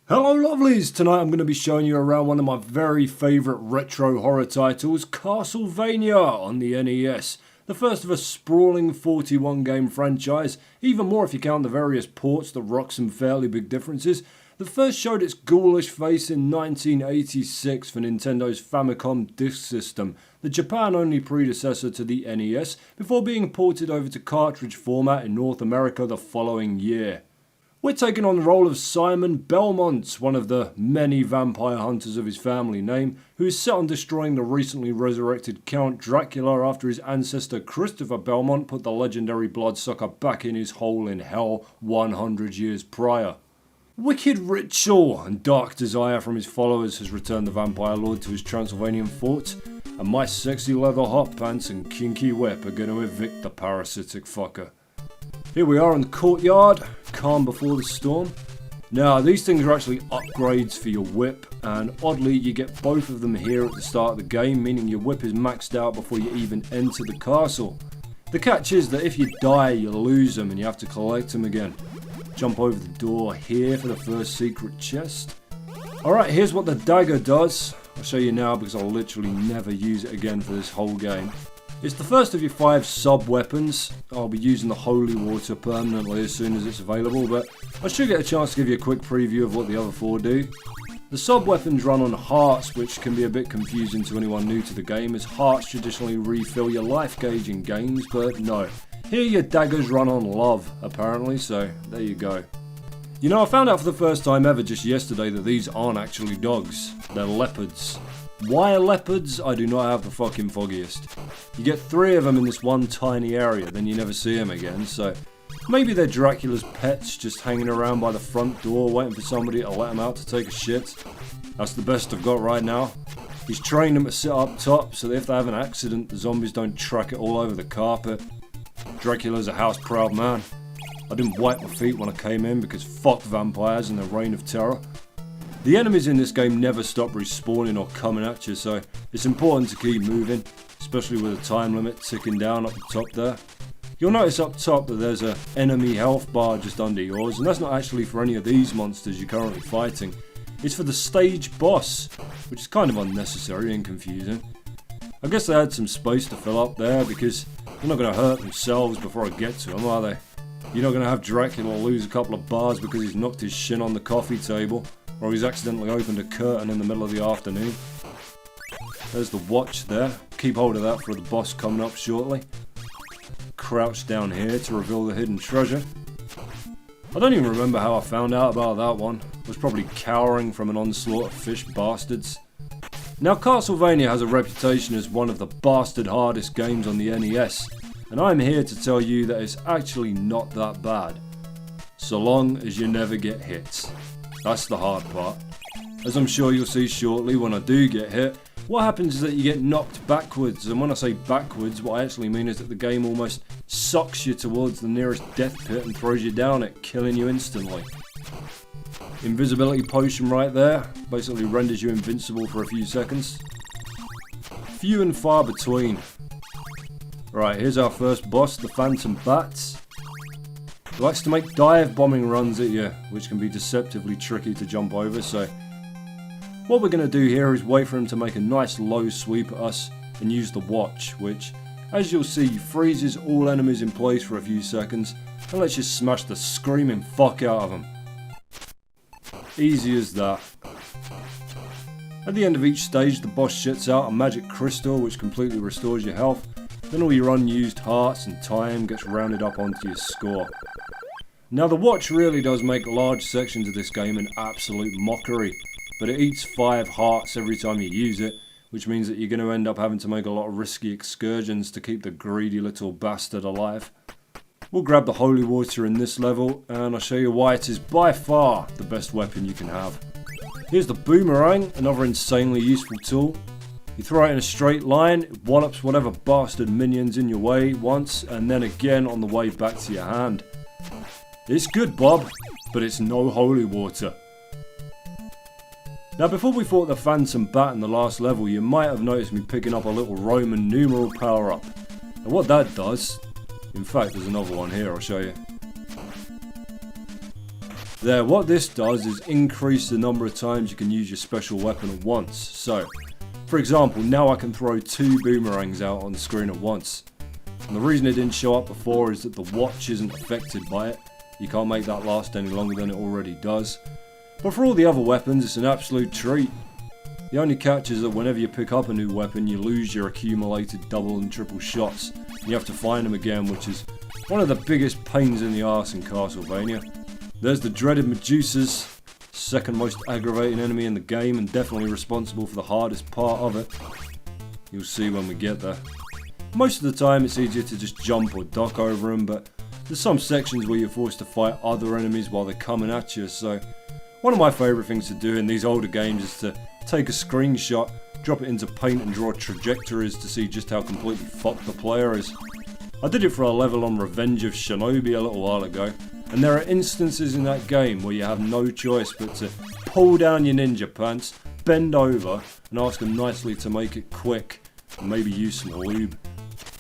Hello lovelies! Tonight I'm going to be showing you around one of my very favourite retro horror titles, Castlevania on the NES. The first of a sprawling 41 game franchise, even more if you count the various ports that rock some fairly big differences. The first showed its ghoulish face in 1986 for Nintendo's Famicom Disk System, the Japan-only predecessor to the NES, before being ported over to cartridge format in North America the following year. We're taking on the role of Simon Belmont, one of the many vampire hunters of his family name, who is set on destroying the recently resurrected Count Dracula after his ancestor Christopher Belmont put the legendary bloodsucker back in his hole in hell 100 years prior. Wicked ritual and dark desire from his followers has returned the vampire lord to his Transylvanian fort, and my sexy leather hot pants and kinky whip are going to evict the parasitic fucker. Here we are in the courtyard, calm before the storm. Now these things are actually upgrades for your whip, and oddly you get both of them here at the start of the game, meaning your whip is maxed out before you even enter the castle. The catch is that if you die you lose them and you have to collect them again. Jump over the door here for the first secret chest. Alright, here's what the dagger does. I'll show you now because I'll literally never use it again for this whole game. It's the first of your 5 sub-weapons. I'll be using the holy water permanently as soon as it's available, but I should get a chance to give you a quick preview of what the other 4 do. The sub-weapons run on hearts, which can be a bit confusing to anyone new to the game, as hearts traditionally refill your life gauge in games, but no. Here your daggers run on love, apparently, so there you go. You know, I found out for the first time ever just yesterday that these aren't actually dogs, they're leopards. Why leopards? I do not have the fucking foggiest. You get 3 of them in this one tiny area, then you never see them again, so maybe they're Dracula's pets just hanging around by the front door waiting for somebody to let them out to take a shit. That's the best I've got right now. He's trained them to sit up top so that if they have an accident the zombies don't track it all over the carpet. Dracula's a house proud man. I didn't wipe my feet when I came in because fuck vampires and their reign of terror. The enemies in this game never stop respawning or coming at you, so it's important to keep moving, especially with a time limit ticking down up the top there. You'll notice up top that there's an enemy health bar just under yours, and that's not actually for any of these monsters you're currently fighting. It's for the stage boss, which is kind of unnecessary and confusing. I guess they had some space to fill up there because they're not going to hurt themselves before I get to them, are they? You're not going to have Dracula lose a couple of bars because he's knocked his shin on the coffee table, or he's accidentally opened a curtain in the middle of the afternoon. There's the watch there. Keep hold of that for the boss coming up shortly. Crouch down here to reveal the hidden treasure. I don't even remember how I found out about that one. I was probably cowering from an onslaught of fish bastards. Now Castlevania has a reputation as one of the bastard hardest games on the NES, and I'm here to tell you that it's actually not that bad. So long as you never get hit. That's the hard part. As I'm sure you'll see shortly when I do get hit, what happens is that you get knocked backwards, and when I say backwards, what I actually mean is that the game almost sucks you towards the nearest death pit and throws you down it, killing you instantly. Invisibility potion right there, basically renders you invincible for a few seconds. Few and far between. Right, here's our first boss, the Phantom Bats. He likes to make dive bombing runs at you, which can be deceptively tricky to jump over, so what we're going to do here is wait for him to make a nice low sweep at us and use the watch, which, as you'll see, freezes all enemies in place for a few seconds and lets you smash the screaming fuck out of them. Easy as that. At the end of each stage the boss shits out a magic crystal which completely restores your health, then all your unused hearts and time gets rounded up onto your score. Now the watch really does make large sections of this game an absolute mockery, but it eats 5 hearts every time you use it, which means that you're going to end up having to make a lot of risky excursions to keep the greedy little bastard alive. We'll grab the holy water in this level, and I'll show you why it is by far the best weapon you can have. Here's the boomerang, another insanely useful tool. You throw it in a straight line, it one-ups whatever bastard minion's in your way once, and then again on the way back to your hand. It's good, Bob, but it's no holy water. Now before we fought the Phantom Bat in the last level, you might have noticed me picking up a little Roman numeral power-up. And what that does, in fact there's another one here, I'll show you. There, what this does is increase the number of times you can use your special weapon at once. So, for example, now I can throw 2 boomerangs out on the screen at once. And the reason it didn't show up before is that the watch isn't affected by it. You can't make that last any longer than it already does. But for all the other weapons, it's an absolute treat. The only catch is that whenever you pick up a new weapon, you lose your accumulated double and triple shots. And you have to find them again, which is one of the biggest pains in the arse in Castlevania. There's the dreaded Medusas, second most aggravating enemy in the game and definitely responsible for the hardest part of it. You'll see when we get there. Most of the time it's easier to just jump or duck over them, but there's some sections where you're forced to fight other enemies while they're coming at you, so one of my favourite things to do in these older games is to take a screenshot, drop it into Paint and draw trajectories to see just how completely fucked the player is. I did it for a level on Revenge of Shinobi a little while ago, and there are instances in that game where you have no choice but to pull down your ninja pants, bend over, and ask them nicely to make it quick, and maybe use some lube.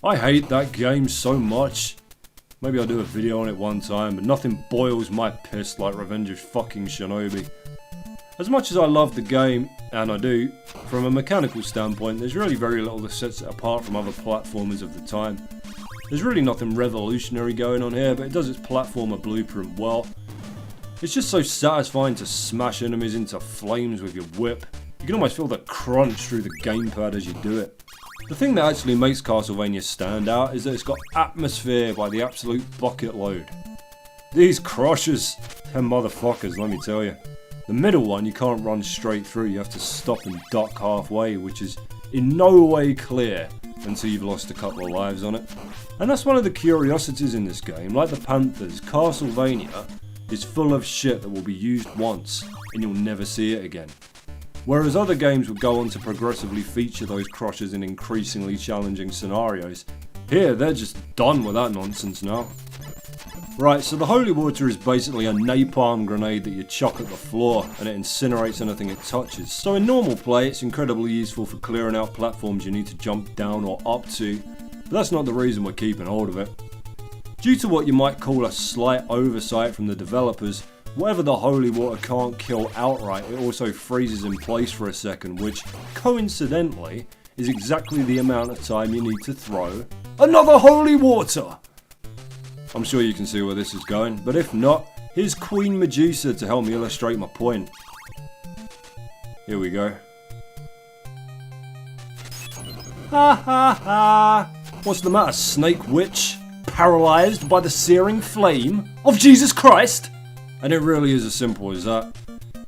I hate that game so much. Maybe I'll do a video on it one time, but nothing boils my piss like Revenge of fucking Shinobi. As much as I love the game, and I do, from a mechanical standpoint, there's really very little that sets it apart from other platformers of the time. There's really nothing revolutionary going on here, but it does its platformer blueprint well. It's just so satisfying to smash enemies into flames with your whip. You can almost feel the crunch through the gamepad as you do it. The thing that actually makes Castlevania stand out is that it's got atmosphere by the absolute bucket load. These crushers, them motherfuckers, let me tell you. The middle one you can't run straight through, you have to stop and duck halfway, which is in no way clear until you've lost a couple of lives on it. And that's one of the curiosities in this game. Like the Panthers, Castlevania is full of shit that will be used once and you'll never see it again. Whereas other games would go on to progressively feature those crushers in increasingly challenging scenarios, here they're just done with that nonsense now. Right, so the holy water is basically a napalm grenade that you chuck at the floor and it incinerates anything it touches. So in normal play it's incredibly useful for clearing out platforms you need to jump down or up to, but that's not the reason we're keeping hold of it. Due to what you might call a slight oversight from the developers, whatever the holy water can't kill outright, it also freezes in place for a second, which coincidentally is exactly the amount of time you need to throw another holy water! I'm sure you can see where this is going, but if not, here's Queen Medusa to help me illustrate my point. Here we go. Ha ha ha! What's the matter, Snake Witch? Paralysed by the searing flame of Jesus Christ? And it really is as simple as that.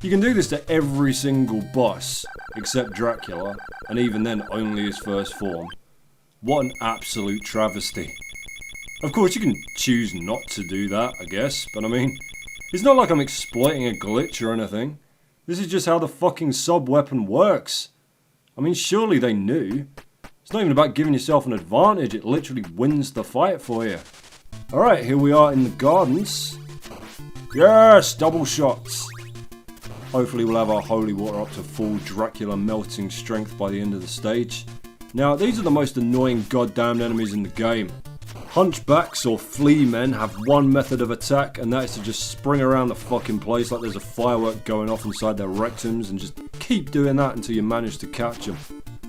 You can do this to every single boss, except Dracula, and even then only his first form. What an absolute travesty. Of course you can choose not to do that, I guess, but I mean, it's not like I'm exploiting a glitch or anything. This is just how the fucking sub-weapon works. I mean, surely they knew. It's not even about giving yourself an advantage, it literally wins the fight for you. Alright, here we are in the gardens. Yes, double shots. Hopefully we'll have our holy water up to full Dracula melting strength by the end of the stage. Now, these are the most annoying goddamn enemies in the game. Hunchbacks or flea men have one method of attack, and that is to just spring around the fucking place like there's a firework going off inside their rectums and just keep doing that until you manage to catch them.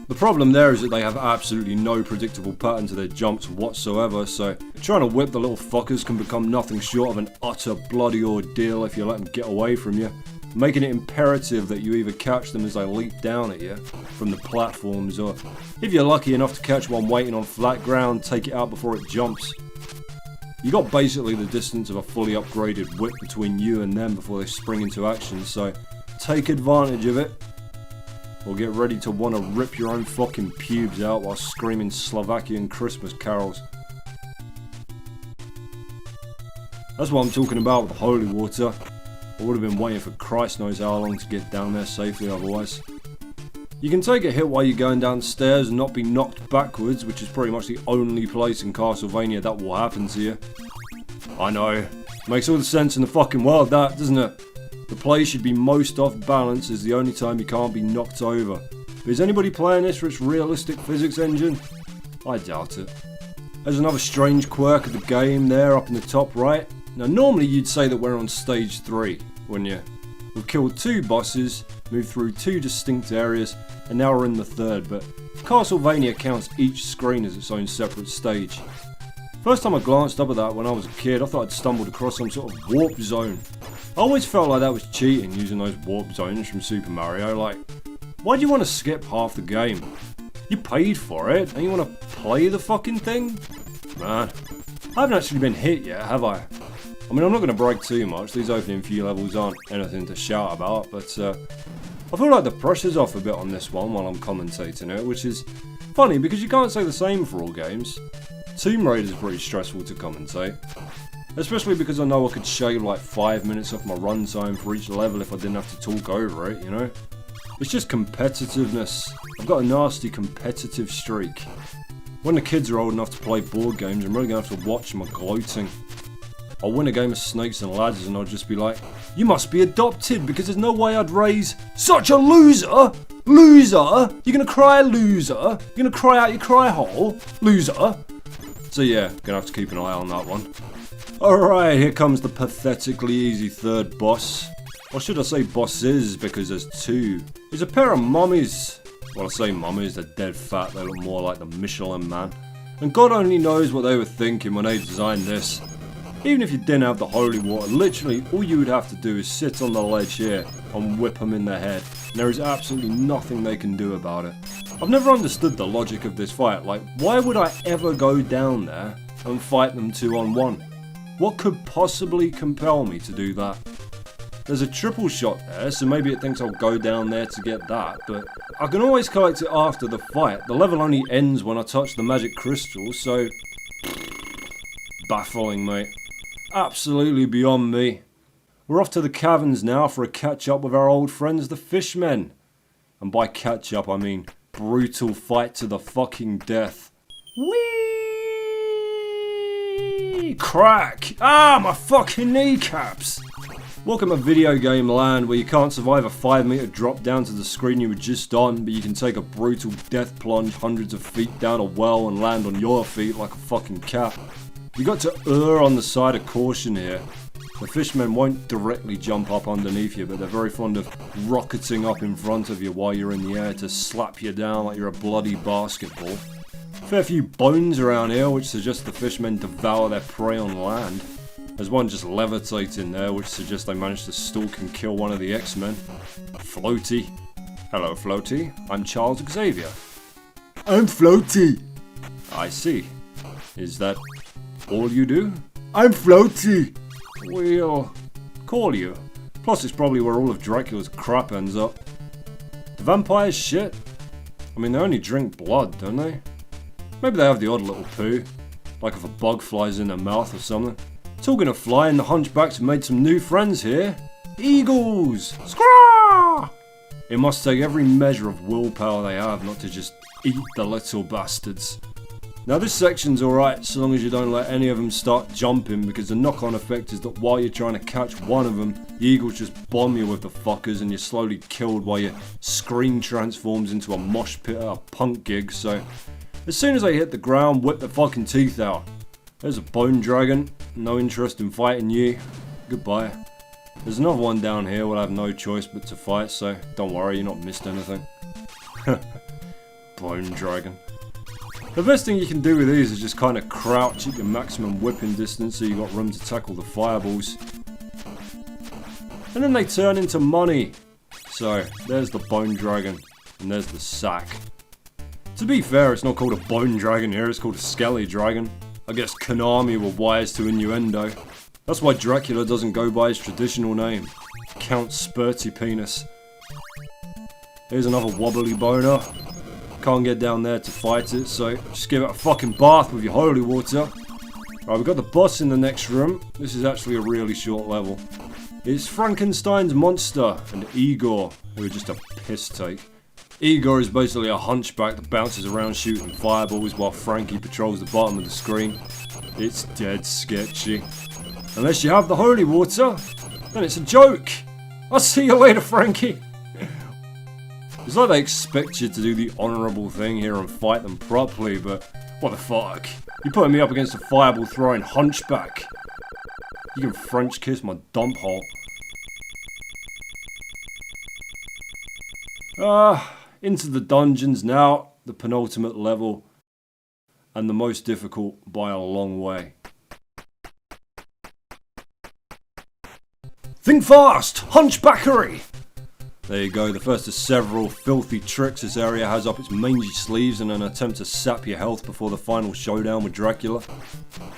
The problem there is that they have absolutely no predictable pattern to their jumps whatsoever, so trying to whip the little fuckers can become nothing short of an utter bloody ordeal if you let them get away from you, making it imperative that you either catch them as they leap down at you from the platforms, or if you're lucky enough to catch one waiting on flat ground, take it out before it jumps. You got basically the distance of a fully upgraded whip between you and them before they spring into action, so take advantage of it, or get ready to want to rip your own fucking pubes out while screaming Slovakian Christmas carols. That's what I'm talking about with the holy water. I would have been waiting for Christ knows how long to get down there safely otherwise. You can take a hit while you're going downstairs and not be knocked backwards, which is pretty much the only place in Castlevania that will happen to you. I know, makes all the sense in the fucking world that, doesn't it? The play should be most off balance is the only time you can't be knocked over. But is anybody playing this for its realistic physics engine? I doubt it. There's another strange quirk of the game there up in the top right. Now normally you'd say that we're on stage 3, wouldn't you? We've killed 2 bosses, moved through 2 distinct areas, and now we're in the 3rd, but Castlevania counts each screen as its own separate stage. First time I glanced up at that when I was a kid, I thought I'd stumbled across some sort of warp zone. I always felt like that was cheating, using those warp zones from Super Mario. Like, why do you want to skip half the game? You paid for it, and you want to play the fucking thing? Man, I haven't actually been hit yet, have I? I mean, I'm not going to brag too much, these opening few levels aren't anything to shout about, but I feel like the pressure's off a bit on this one while I'm commentating it, which is funny because you can't say the same for all games. Tomb Raider's pretty stressful to commentate, especially because I know I could shave like 5 minutes off my runtime for each level if I didn't have to talk over it, you know? It's just competitiveness. I've got a nasty competitive streak. When the kids are old enough to play board games, I'm really going to have to watch my gloating. I'll win a game of Snakes and Ladders and I'll just be like, you must be adopted because there's no way I'd raise such a loser! Loser! You're gonna cry, loser? You're gonna cry out your cry hole? Loser! So yeah, gonna have to keep an eye on that one. Alright, here comes the pathetically easy 3rd boss. Or should I say bosses, because there's 2. It's a pair of mummies. Well, I say mummies, they're dead fat, they look more like the Michelin Man. And God only knows what they were thinking when they designed this. Even if you didn't have the holy water, literally all you would have to do is sit on the ledge here and whip them in the head. And there is absolutely nothing they can do about it. I've never understood the logic of this fight. Like, why would I ever go down there and fight them 2-on-1? What could possibly compel me to do that? There's a triple shot there, so maybe it thinks I'll go down there to get that, but I can always collect it after the fight. The level only ends when I touch the magic crystal, so baffling, mate. Absolutely beyond me. We're off to the caverns now for a catch-up with our old friends the Fishmen. And by catch-up I mean brutal fight to the fucking death. Whee! Crack! Ah, my fucking kneecaps! Welcome to video game land where you can't survive a 5-meter drop down to the screen you were just on, but you can take a brutal death plunge hundreds of feet down a well and land on your feet like a fucking cat. You got to err on the side of caution here. The fishmen won't directly jump up underneath you, but they're very fond of rocketing up in front of you while you're in the air to slap you down like you're a bloody basketball. Fair few bones around here, which suggests the fishmen devour their prey on land. There's one just levitating there, which suggests they managed to stalk and kill one of the X-Men. Floaty. Hello, Floaty. I'm Charles Xavier. I'm Floaty. I see. Is that all you do? I'm Floaty. We'll call you. Plus, it's probably where all of Dracula's crap ends up. Do vampires shit? I mean, they only drink blood, don't they? Maybe they have the odd little poo. Like if a bug flies in their mouth or something. Talking of flying, the hunchbacks have made some new friends here. Eagles! Scraw! It must take every measure of willpower they have not to just eat the little bastards. Now this section's alright so long as you don't let any of them start jumping, because the knock-on effect is that while you're trying to catch one of them, the eagles just bomb you with the fuckers and you're slowly killed while your screen transforms into a mosh pit at a punk gig. So as soon as they hit the ground, whip the fucking teeth out. There's a bone dragon, no interest in fighting you, goodbye. There's another one down here where I have no choice but to fight, so don't worry, you're not missed anything. Bone dragon. The best thing you can do with these is just kind of crouch at your maximum whipping distance so you've got room to tackle the fireballs. And then they turn into money. So, there's the bone dragon, and there's the sack. To be fair, it's not called a bone dragon here, it's called a skelly dragon. I guess Konami were wise to innuendo. That's why Dracula doesn't go by his traditional name, Count Spurty Penis. Here's another wobbly boner. Can't get down there to fight it, so just give it a fucking bath with your holy water. Right, we've got the boss in the next room. This is actually a really short level. It's Frankenstein's monster and Igor, who are just a piss take. Igor is basically a hunchback that bounces around shooting fireballs while Frankie patrols the bottom of the screen. It's dead sketchy. Unless you have the holy water, then it's a joke. I'll see you later, Frankie. It's like they expect you to do the honourable thing here and fight them properly, but what the fuck? You're putting me up against a fireball throwing hunchback. You can French kiss my dump hole. Into the dungeons now, the penultimate level, and the most difficult by a long way. Think fast! Hunchbackery! There you go, the first of several filthy tricks this area has up its mangy sleeves in an attempt to sap your health before the final showdown with Dracula.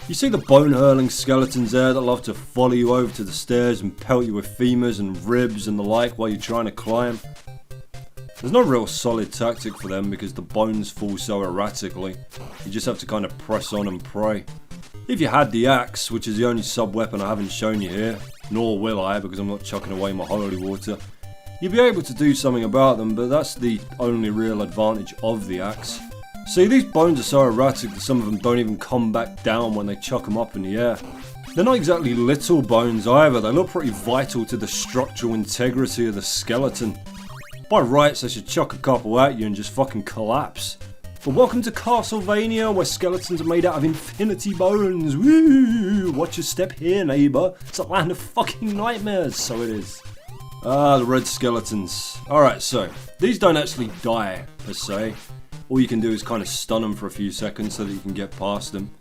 You see the bone-hurling skeletons there that love to follow you over to the stairs and pelt you with femurs and ribs and the like while you're trying to climb. There's no real solid tactic for them because the bones fall so erratically. You just have to kind of press on and pray. If you had the axe, which is the only sub-weapon I haven't shown you here, nor will I because I'm not chucking away my holy water, you'd be able to do something about them, but that's the only real advantage of the axe. See, these bones are so erratic that some of them don't even come back down when they chuck them up in the air. They're not exactly little bones either, they look pretty vital to the structural integrity of the skeleton. By rights, they should chuck a couple at you and just fucking collapse. But welcome to Castlevania, where skeletons are made out of infinity bones. Woo! Watch your step here, neighbour. It's a land of fucking nightmares, so it is. The red skeletons. Alright, so, these don't actually die, per se. All you can do is kind of stun them for a few seconds so that you can get past them.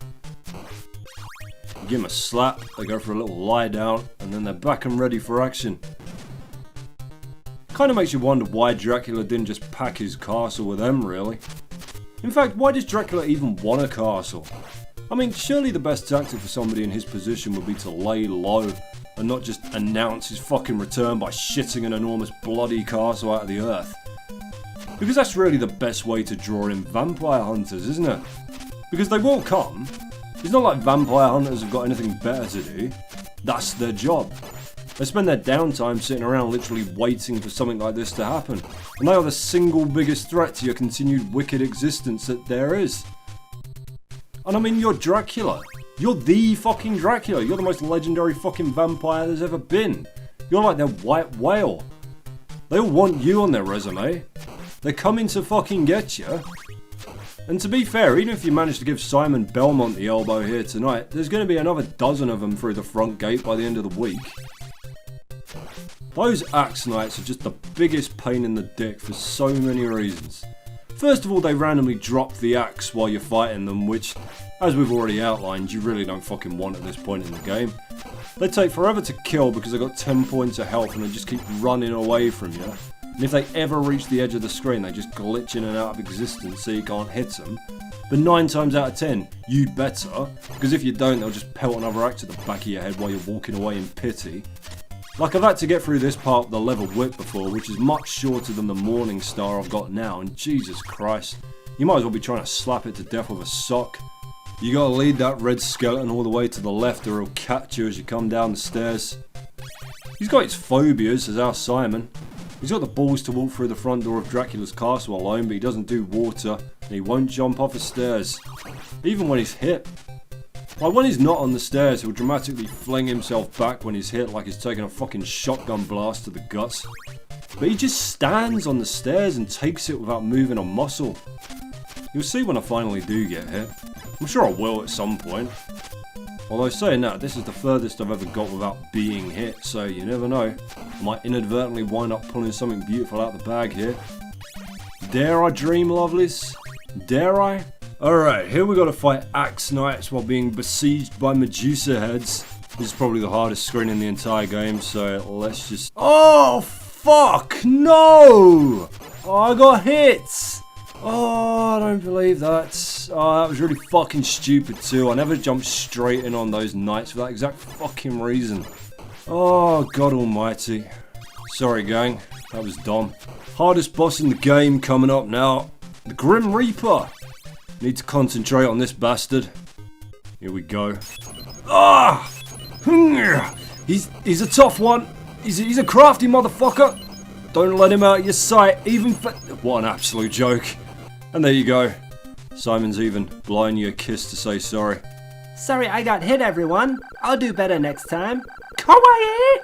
You give them a slap, they go for a little lie down, and then they're back and ready for action. Kind of makes you wonder why Dracula didn't just pack his castle with them, really. In fact, why does Dracula even want a castle? I mean, surely the best tactic for somebody in his position would be to lay low and not just announce his fucking return by shitting an enormous bloody castle out of the earth. Because that's really the best way to draw in vampire hunters, isn't it? Because they will come. It's not like vampire hunters have got anything better to do. That's their job. They spend their downtime sitting around literally waiting for something like this to happen. And they are the single biggest threat to your continued wicked existence that there is. And I mean, you're Dracula. You're the fucking Dracula. You're the most legendary fucking vampire there's ever been. You're like their white whale. They all want you on their resume. They're coming to fucking get you. And to be fair, even if you manage to give Simon Belmont the elbow here tonight, there's going to be another dozen of them through the front gate by the end of the week. Those axe knights are just the biggest pain in the dick for so many reasons. First of all, they randomly drop the axe while you're fighting them, which, as we've already outlined, you really don't fucking want at this point in the game. They take forever to kill because they've got 10 points of health and they just keep running away from you. And if they ever reach the edge of the screen, they just glitch in and out of existence so you can't hit them. But 9 times out of 10, you'd better, because if you don't, they'll just pelt another axe to the back of your head while you're walking away in pity. Like, I've had to get through this part of the level whip before, which is much shorter than the Morning Star I've got now, and Jesus Christ, you might as well be trying to slap it to death with a sock. You gotta lead that red skeleton all the way to the left or he'll catch you as you come down the stairs. He's got his phobias, as our Simon. He's got the balls to walk through the front door of Dracula's castle alone, but he doesn't do water, and he won't jump off the stairs, even when he's hit. Like, when he's not on the stairs, he'll dramatically fling himself back when he's hit like he's taking a fucking shotgun blast to the guts. But he just stands on the stairs and takes it without moving a muscle. You'll see when I finally do get hit. I'm sure I will at some point. Although saying that, this is the furthest I've ever got without being hit, so you never know. I might inadvertently wind up pulling something beautiful out the bag here. Dare I dream, lovelies? Dare I? Alright, here we gotta fight Axe Knights while being besieged by Medusa heads. This is probably the hardest screen in the entire game, so let's just... Oh, fuck! No! Oh, I got hit! Oh, I don't believe that. Oh, that was really fucking stupid too. I never jumped straight in on those knights for that exact fucking reason. Oh, God almighty. Sorry, gang. That was dumb. Hardest boss in the game coming up now. The Grim Reaper. Need to concentrate on this bastard. Here we go. Ah! He's a tough one. He's a crafty motherfucker. Don't let him out of your sight, even for... What an absolute joke. And there you go. Simon's even blowing you a kiss to say sorry. Sorry I got hit, everyone. I'll do better next time. Kawaii!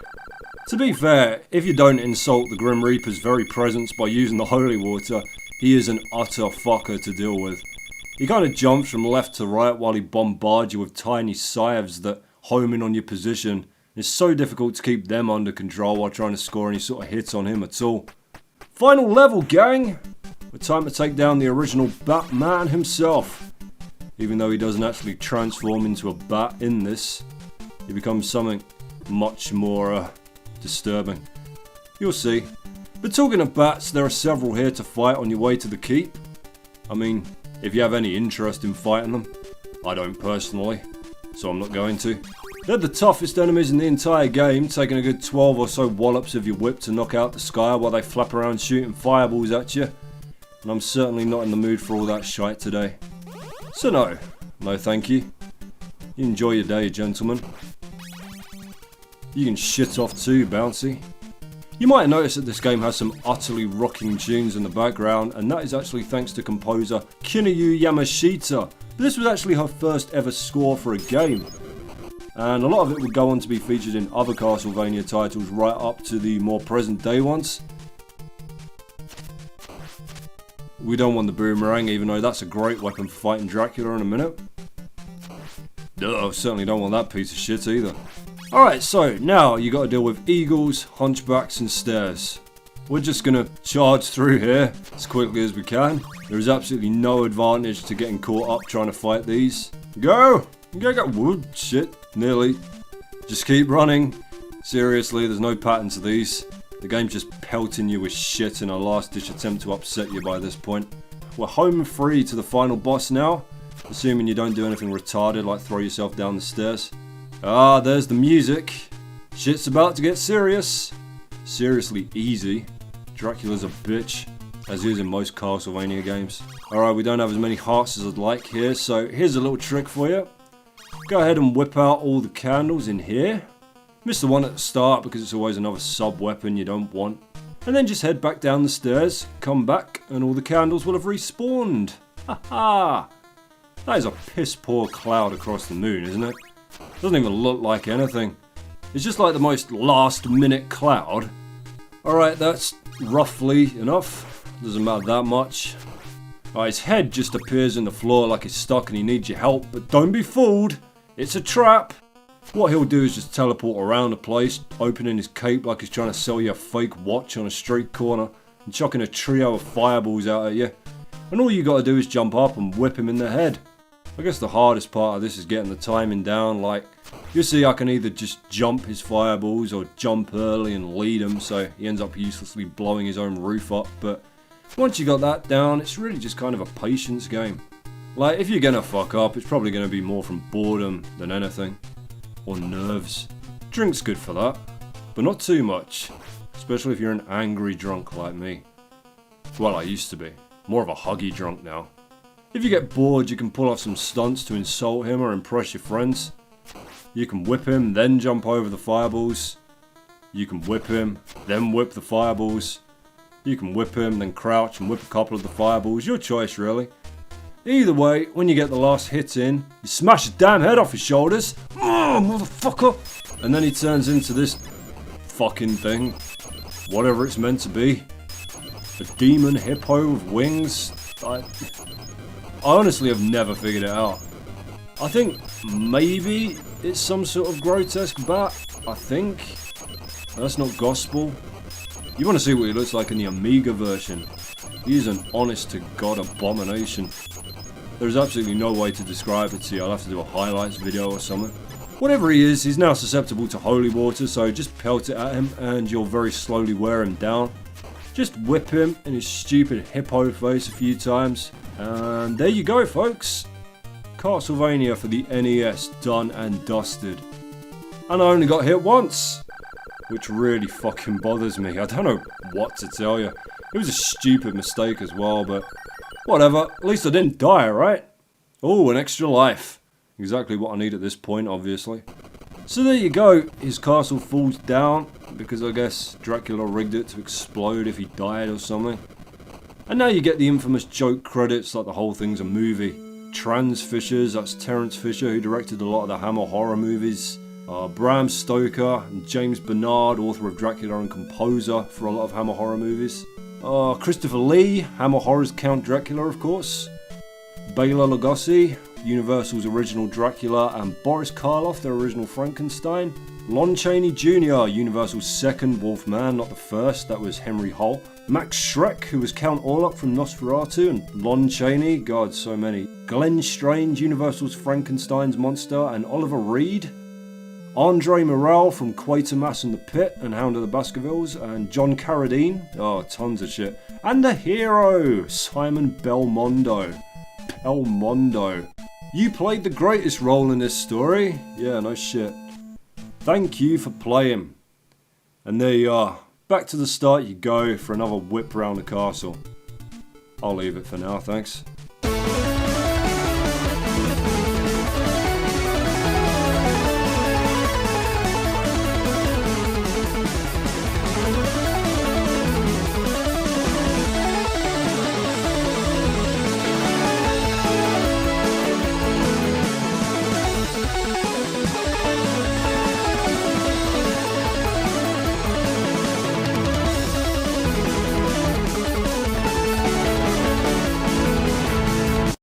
To be fair, if you don't insult the Grim Reaper's very presence by using the holy water, he is an utter fucker to deal with. He kind of jumps from left to right while he bombards you with tiny scythes that home in on your position. It's so difficult to keep them under control while trying to score any sort of hits on him at all. Final level, gang! It's time to take down the original Batman himself. Even though he doesn't actually transform into a bat in this, he becomes something much more disturbing. You'll see. But talking of bats, there are several here to fight on your way to the keep. I mean, if you have any interest in fighting them. I don't personally, so I'm not going to. They're the toughest enemies in the entire game, taking a good 12 or so wallops of your whip to knock out the sky while they flap around shooting fireballs at you. And I'm certainly not in the mood for all that shite today. So no thank you. You enjoy your day, gentlemen. You can shit off too, Bouncy. You might notice that this game has some utterly rocking tunes in the background, and that is actually thanks to composer Kinuyo Yamashita. This was actually her first ever score for a game. And a lot of it would go on to be featured in other Castlevania titles right up to the more present day ones. We don't want the boomerang, even though that's a great weapon for fighting Dracula in a minute. No, certainly don't want that piece of shit either. Alright, so now you got to deal with eagles, hunchbacks and stairs. We're just going to charge through here as quickly as we can. There is absolutely no advantage to getting caught up trying to fight these. Go! Go! Wood, shit, nearly. Just keep running. Seriously, there's no pattern to these. The game's just pelting you with shit in a last ditch attempt to upset you by this point. We're home free to the final boss now. Assuming you don't do anything retarded like throw yourself down the stairs. Ah, there's the music. Shit's about to get serious. Seriously easy. Dracula's a bitch, as he is in most Castlevania games. Alright, we don't have as many hearts as I'd like here, so here's a little trick for you. Go ahead and whip out all the candles in here. Miss the one at the start because it's always another sub-weapon you don't want. And then just head back down the stairs, come back, and all the candles will have respawned. Haha! That is a piss-poor cloud across the moon, isn't it? Doesn't even look like anything. It's just like the most last-minute cloud. Alright, that's roughly enough. Doesn't matter that much. His head just appears in the floor like he's stuck and he needs your help, but don't be fooled. It's a trap. What he'll do is just teleport around the place, opening his cape like he's trying to sell you a fake watch on a street corner, and chucking a trio of fireballs out at you. And all you gotta do is jump up and whip him in the head. I guess the hardest part of this is getting the timing down. Like, you see I can either just jump his fireballs or jump early and lead him, so he ends up uselessly blowing his own roof up. But once you got that down, it's really just kind of a patience game. Like, if you're gonna fuck up, it's probably gonna be more from boredom than anything. Or nerves. Drink's good for that, but not too much. Especially if you're an angry drunk like me. Well, I used to be. More of a huggy drunk now. If you get bored, you can pull off some stunts to insult him or impress your friends. You can whip him, then jump over the fireballs. You can whip him, then whip the fireballs. You can whip him, then crouch and whip a couple of the fireballs. Your choice, really. Either way, when you get the last hit in, you smash his damn head off his shoulders. Oh, motherfucker! And then he turns into this fucking thing. Whatever it's meant to be. A demon hippo with wings. I honestly have never figured it out. I think maybe it's some sort of grotesque bat. I think. That's not gospel. You want to see what he looks like in the Amiga version. He is an honest-to-God abomination. There's absolutely no way to describe it to you. I'll have to do a highlights video or something. Whatever he is, he's now susceptible to holy water, so just pelt it at him and you'll very slowly wear him down. Just whip him in his stupid hippo face a few times. And there you go, folks. Castlevania for the NES, done and dusted. And I only got hit once, which really fucking bothers me. I don't know what to tell you. It was a stupid mistake as well, but whatever. At least I didn't die, right? Oh, an extra life. Exactly what I need at this point, obviously. So there you go. His castle falls down because I guess Dracula rigged it to explode if he died or something. And now you get the infamous joke credits like the whole thing's a movie. Trans Fishers, that's Terence Fisher who directed a lot of the Hammer horror movies. Bram Stoker and James Bernard, author of Dracula and composer for a lot of Hammer horror movies. Christopher Lee, Hammer Horror's Count Dracula, of course. Bela Lugosi, Universal's original Dracula, and Boris Karloff, their original Frankenstein. Lon Chaney Jr., Universal's second Wolfman, not the first, that was Henry Hull. Max Schreck, who was Count Orlok from Nosferatu, and Lon Chaney, god, so many. Glenn Strange, Universal's Frankenstein's monster, and Oliver Reed. Andre Morel from Quatermass and the Pit and Hound of the Baskervilles, and John Carradine, oh, tons of shit. And the hero, Simon Belmondo. Belmondo. You played the greatest role in this story. Yeah, no shit. Thank you for playing. And there you are. Back to the start you go for another whip round the castle. I'll leave it for now, thanks.